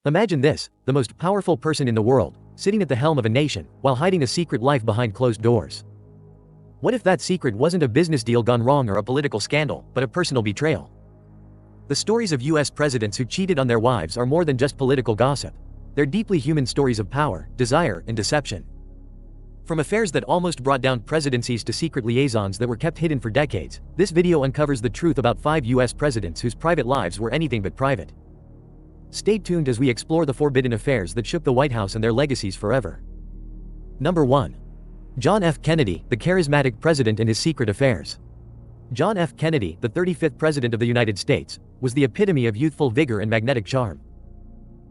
Imagine this, the most powerful person in the world, sitting at the helm of a nation, while hiding a secret life behind closed doors. What if that secret wasn't a business deal gone wrong or a political scandal, but a personal betrayal? The stories of US presidents who cheated on their wives are more than just political gossip. They're deeply human stories of power, desire, and deception. From affairs that almost brought down presidencies to secret liaisons that were kept hidden for decades, this video uncovers the truth about 5 US presidents whose private lives were anything but private. Stay tuned as we explore the forbidden affairs that shook the White House and their legacies forever. Number 1. John F. Kennedy, the charismatic president and his secret affairs. John F. Kennedy, the 35th President of the United States, was the epitome of youthful vigor and magnetic charm.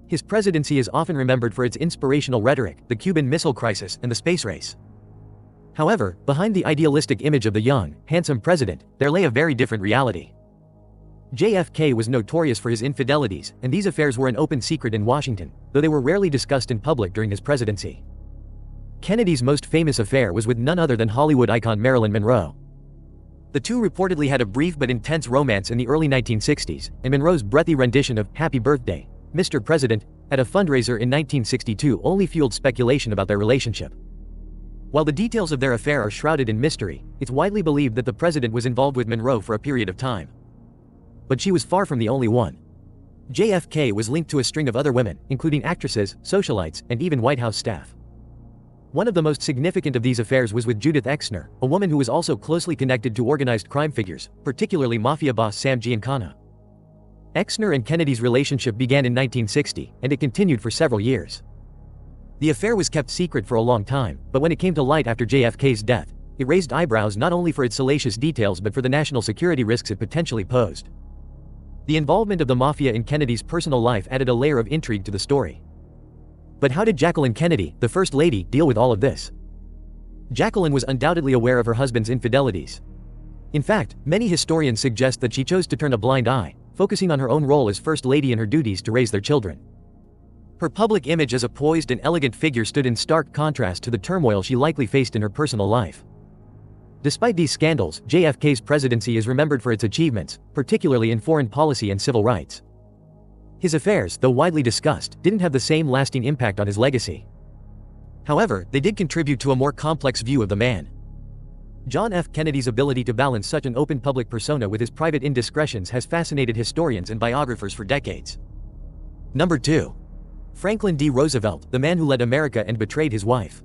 His presidency is often remembered for its inspirational rhetoric, the Cuban Missile Crisis, and the space race. However, behind the idealistic image of the young, handsome president, there lay a very different reality. JFK was notorious for his infidelities, and these affairs were an open secret in Washington, though they were rarely discussed in public during his presidency. Kennedy's most famous affair was with none other than Hollywood icon Marilyn Monroe. The two reportedly had a brief but intense romance in the early 1960s, and Monroe's breathy rendition of "Happy Birthday, Mr. President" at a fundraiser in 1962 only fueled speculation about their relationship. While the details of their affair are shrouded in mystery, it's widely believed that the president was involved with Monroe for a period of time. But she was far from the only one. JFK was linked to a string of other women, including actresses, socialites, and even White House staff. One of the most significant of these affairs was with Judith Exner, a woman who was also closely connected to organized crime figures, particularly mafia boss Sam Giancana. Exner and Kennedy's relationship began in 1960, and it continued for several years. The affair was kept secret for a long time, but when it came to light after JFK's death, it raised eyebrows not only for its salacious details but for the national security risks it potentially posed. The involvement of the mafia in Kennedy's personal life added a layer of intrigue to the story. But how did Jacqueline Kennedy, the First Lady, deal with all of this? Jacqueline was undoubtedly aware of her husband's infidelities. In fact, many historians suggest that she chose to turn a blind eye, focusing on her own role as First Lady and her duties to raise their children. Her public image as a poised and elegant figure stood in stark contrast to the turmoil she likely faced in her personal life. Despite these scandals, JFK's presidency is remembered for its achievements, particularly in foreign policy and civil rights. His affairs, though widely discussed, didn't have the same lasting impact on his legacy. However, they did contribute to a more complex view of the man. John F. Kennedy's ability to balance such an open public persona with his private indiscretions has fascinated historians and biographers for decades. Number 2. Franklin D. Roosevelt, the man who led America and betrayed his wife.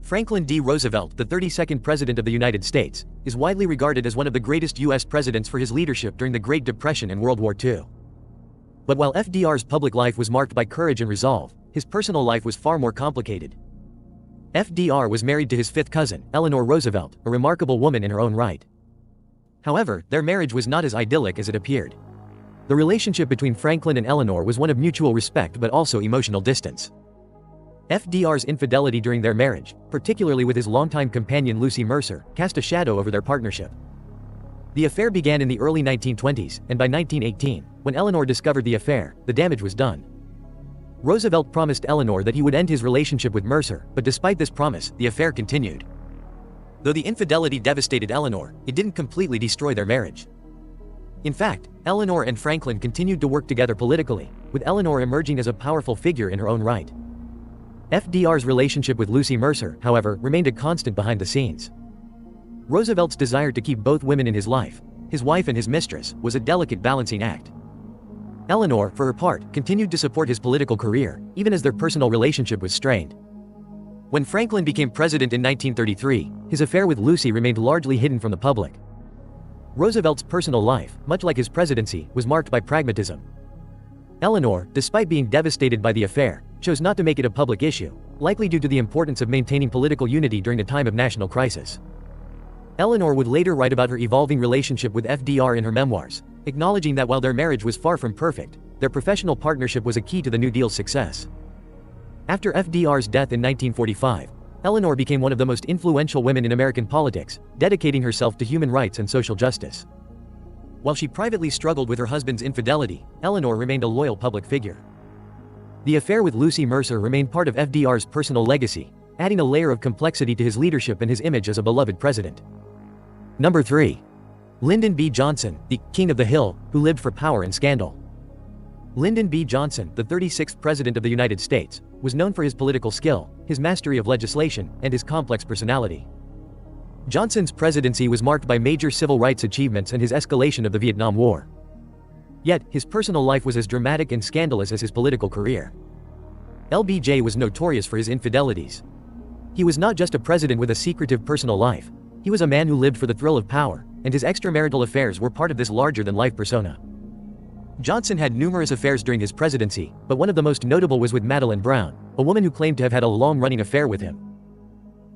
Franklin D. Roosevelt, the 32nd President of the United States, is widely regarded as one of the greatest U.S. presidents for his leadership during the Great Depression and World War II. But while FDR's public life was marked by courage and resolve, his personal life was far more complicated. FDR was married to his fifth cousin, Eleanor Roosevelt, a remarkable woman in her own right. However, their marriage was not as idyllic as it appeared. The relationship between Franklin and Eleanor was one of mutual respect but also emotional distance. FDR's infidelity during their marriage, particularly with his longtime companion Lucy Mercer, cast a shadow over their partnership. The affair began in the early 1920s, and by 1918, when Eleanor discovered the affair, the damage was done. Roosevelt promised Eleanor that he would end his relationship with Mercer, but despite this promise, the affair continued. Though the infidelity devastated Eleanor, it didn't completely destroy their marriage. In fact, Eleanor and Franklin continued to work together politically, with Eleanor emerging as a powerful figure in her own right. FDR's relationship with Lucy Mercer, however, remained a constant behind the scenes. Roosevelt's desire to keep both women in his life, his wife and his mistress, was a delicate balancing act. Eleanor, for her part, continued to support his political career, even as their personal relationship was strained. When Franklin became president in 1933, his affair with Lucy remained largely hidden from the public. Roosevelt's personal life, much like his presidency, was marked by pragmatism. Eleanor, despite being devastated by the affair, chose not to make it a public issue, likely due to the importance of maintaining political unity during a time of national crisis. Eleanor would later write about her evolving relationship with FDR in her memoirs, acknowledging that while their marriage was far from perfect, their professional partnership was a key to the New Deal's success. After FDR's death in 1945, Eleanor became one of the most influential women in American politics, dedicating herself to human rights and social justice. While she privately struggled with her husband's infidelity, Eleanor remained a loyal public figure. The affair with Lucy Mercer remained part of FDR's personal legacy, adding a layer of complexity to his leadership and his image as a beloved president. Number 3. Lyndon B. Johnson, the King of the Hill, who lived for power and scandal. Lyndon B. Johnson, the 36th President of the United States, was known for his political skill, his mastery of legislation, and his complex personality. Johnson's presidency was marked by major civil rights achievements and his escalation of the Vietnam War. Yet, his personal life was as dramatic and scandalous as his political career. LBJ was notorious for his infidelities. He was not just a president with a secretive personal life, he was a man who lived for the thrill of power, and his extramarital affairs were part of this larger-than-life persona. Johnson had numerous affairs during his presidency, but one of the most notable was with Madeleine Brown, a woman who claimed to have had a long-running affair with him.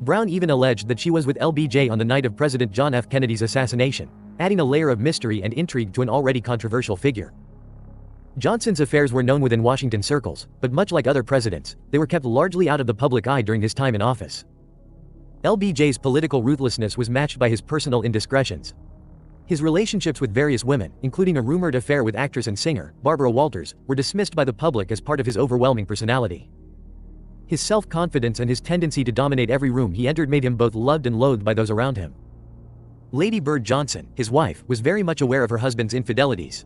Brown even alleged that she was with LBJ on the night of President John F. Kennedy's assassination, adding a layer of mystery and intrigue to an already controversial figure. Johnson's affairs were known within Washington circles, but much like other presidents, they were kept largely out of the public eye during his time in office. LBJ's political ruthlessness was matched by his personal indiscretions. His relationships with various women, including a rumored affair with actress and singer, Barbara Walters, were dismissed by the public as part of his overwhelming personality. His self-confidence and his tendency to dominate every room he entered made him both loved and loathed by those around him. Lady Bird Johnson, his wife, was very much aware of her husband's infidelities.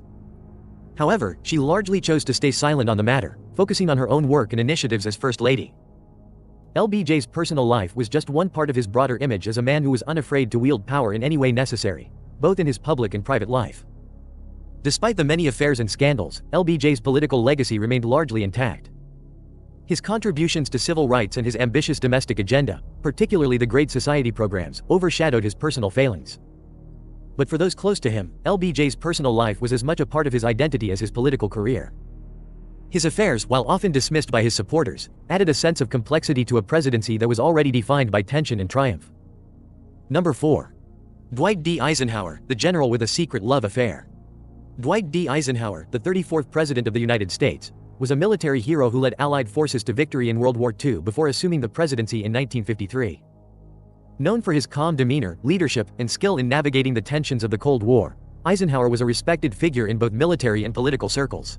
However, she largely chose to stay silent on the matter, focusing on her own work and initiatives as First Lady. LBJ's personal life was just one part of his broader image as a man who was unafraid to wield power in any way necessary, both in his public and private life. Despite the many affairs and scandals, LBJ's political legacy remained largely intact. His contributions to civil rights and his ambitious domestic agenda, particularly the Great Society programs, overshadowed his personal failings. But for those close to him, LBJ's personal life was as much a part of his identity as his political career. His affairs, while often dismissed by his supporters, added a sense of complexity to a presidency that was already defined by tension and triumph. Number 4. Dwight D. Eisenhower, the general with a secret love affair. Dwight D. Eisenhower, the 34th President of the United States, was a military hero who led Allied forces to victory in World War II before assuming the presidency in 1953. Known for his calm demeanor, leadership, and skill in navigating the tensions of the Cold War, Eisenhower was a respected figure in both military and political circles.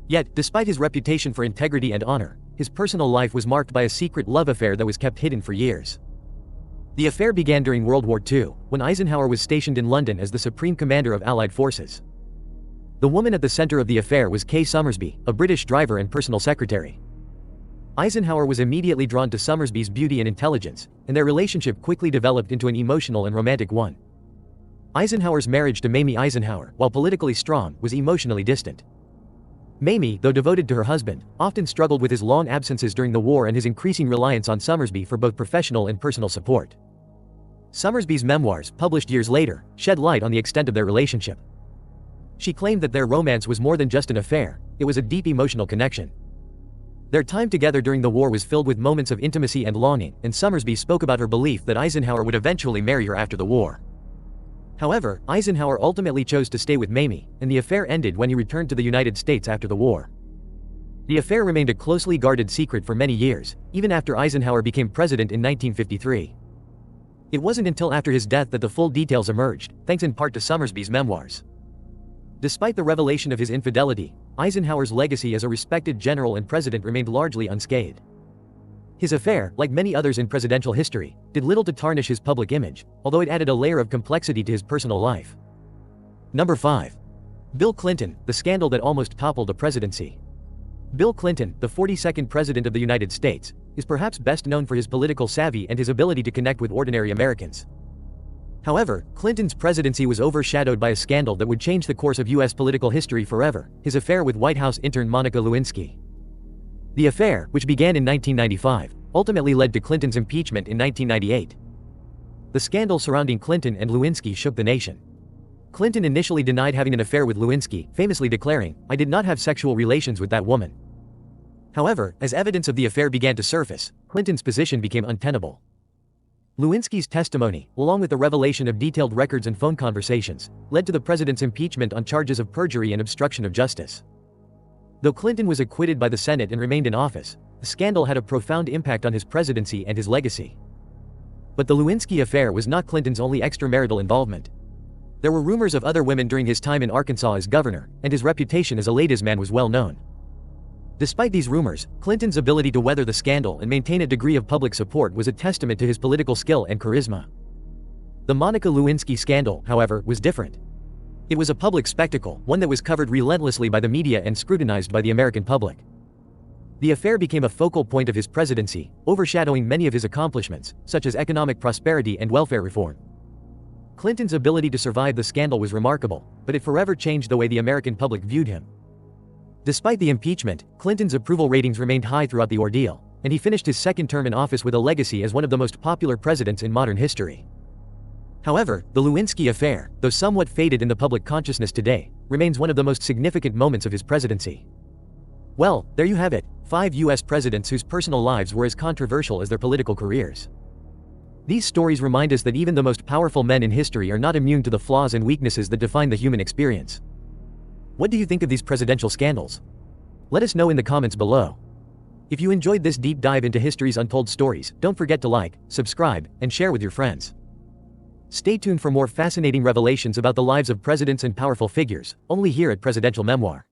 Yet, despite his reputation for integrity and honor, his personal life was marked by a secret love affair that was kept hidden for years. The affair began during World War II, when Eisenhower was stationed in London as the Supreme Commander of Allied forces. The woman at the center of the affair was Kay Summersby, a British driver and personal secretary. Eisenhower was immediately drawn to Summersby's beauty and intelligence, and their relationship quickly developed into an emotional and romantic one. Eisenhower's marriage to Mamie Eisenhower, while politically strong, was emotionally distant. Mamie, though devoted to her husband, often struggled with his long absences during the war and his increasing reliance on Summersby for both professional and personal support. Summersby's memoirs, published years later, shed light on the extent of their relationship. She claimed that their romance was more than just an affair, it was a deep emotional connection. Their time together during the war was filled with moments of intimacy and longing, and Summersby spoke about her belief that Eisenhower would eventually marry her after the war. However, Eisenhower ultimately chose to stay with Mamie, and the affair ended when he returned to the United States after the war. The affair remained a closely guarded secret for many years, even after Eisenhower became president in 1953. It wasn't until after his death that the full details emerged, thanks in part to Summersby's memoirs. Despite the revelation of his infidelity, Eisenhower's legacy as a respected general and president remained largely unscathed. His affair, like many others in presidential history, did little to tarnish his public image, although it added a layer of complexity to his personal life. Number 5. Bill Clinton, the scandal that almost toppled a presidency. Bill Clinton, the 42nd President of the United States, is perhaps best known for his political savvy and his ability to connect with ordinary Americans. However, Clinton's presidency was overshadowed by a scandal that would change the course of U.S. political history forever: his affair with White House intern Monica Lewinsky. The affair, which began in 1995, ultimately led to Clinton's impeachment in 1998. The scandal surrounding Clinton and Lewinsky shook the nation. Clinton initially denied having an affair with Lewinsky, famously declaring, "I did not have sexual relations with that woman." However, as evidence of the affair began to surface, Clinton's position became untenable. Lewinsky's testimony, along with the revelation of detailed records and phone conversations, led to the president's impeachment on charges of perjury and obstruction of justice. Though Clinton was acquitted by the Senate and remained in office, the scandal had a profound impact on his presidency and his legacy. But the Lewinsky affair was not Clinton's only extramarital involvement. There were rumors of other women during his time in Arkansas as governor, and his reputation as a ladies' man was well known. Despite these rumors, Clinton's ability to weather the scandal and maintain a degree of public support was a testament to his political skill and charisma. The Monica Lewinsky scandal, however, was different. It was a public spectacle, one that was covered relentlessly by the media and scrutinized by the American public. The affair became a focal point of his presidency, overshadowing many of his accomplishments, such as economic prosperity and welfare reform. Clinton's ability to survive the scandal was remarkable, but it forever changed the way the American public viewed him. Despite the impeachment, Clinton's approval ratings remained high throughout the ordeal, and he finished his second term in office with a legacy as one of the most popular presidents in modern history. However, the Lewinsky affair, though somewhat faded in the public consciousness today, remains one of the most significant moments of his presidency. Well, there you have it, 5 US presidents whose personal lives were as controversial as their political careers. These stories remind us that even the most powerful men in history are not immune to the flaws and weaknesses that define the human experience. What do you think of these presidential scandals? Let us know in the comments below. If you enjoyed this deep dive into history's untold stories, don't forget to like, subscribe, and share with your friends. Stay tuned for more fascinating revelations about the lives of presidents and powerful figures, only here at Presidential Memoir.